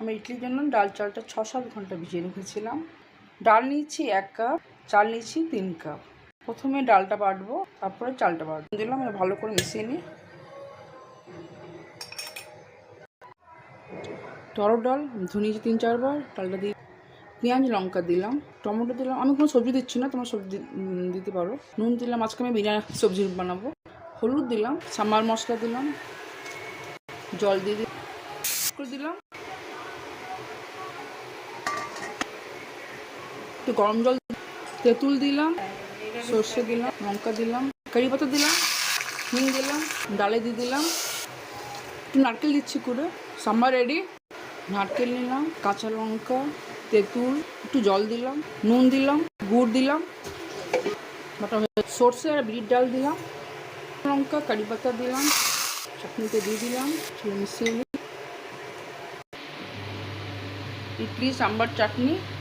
আমি ইডলির জন্য ডাল চালটা 6-7 ঘন্টা ভিজিয়ে রেখেছিলাম। ডাল নিয়েছি 1 কাপ, চাল নিয়েছি 3 কাপ। প্রথমে ডালটা বাটবো, তারপরে চালটা বাটবো। দিলাম, ভালো করে মিশিয়ে নিই। টরক ডাল ধুয়ে নিয়েছি 3-4 বার। ডালটা দিয়ে পেঁয়াজ লঙ্কা দিলাম, টমেটো দিলাম। আমি কোনো সবজি দিচ্ছি না, তোমরা সবজি দিতে পারো। নুন দিলাম, আজকে আমি বিনা সবজি বানাবো। হলুদ দিলাম, সাম্বার মশলা দিলাম, জল দিয়ে দিলাম, একটু গরম জল, তেঁতুল দিলাম, সর্ষে দিলাম, লঙ্কা দিলাম, কারি পাতা দিলাম, হিং দিলাম, ডালে দিয়ে দিলাম, একটু নারকেল দিচ্ছি করে। সাম্বার রেডি। নারকেল নিলাম, কাঁচা লঙ্কা, তেঁতুল, একটু জল দিলাম, নুন দিলাম, গুড় দিলাম, বাটা সর্ষে আর বিট ডাল দিলাম, লঙ্কা, কারি পাতা দিলাম, চাটনিতে দিয়ে দিলাম, মিশিয়ে নিই। ইডলি সাম্বার চাটনি।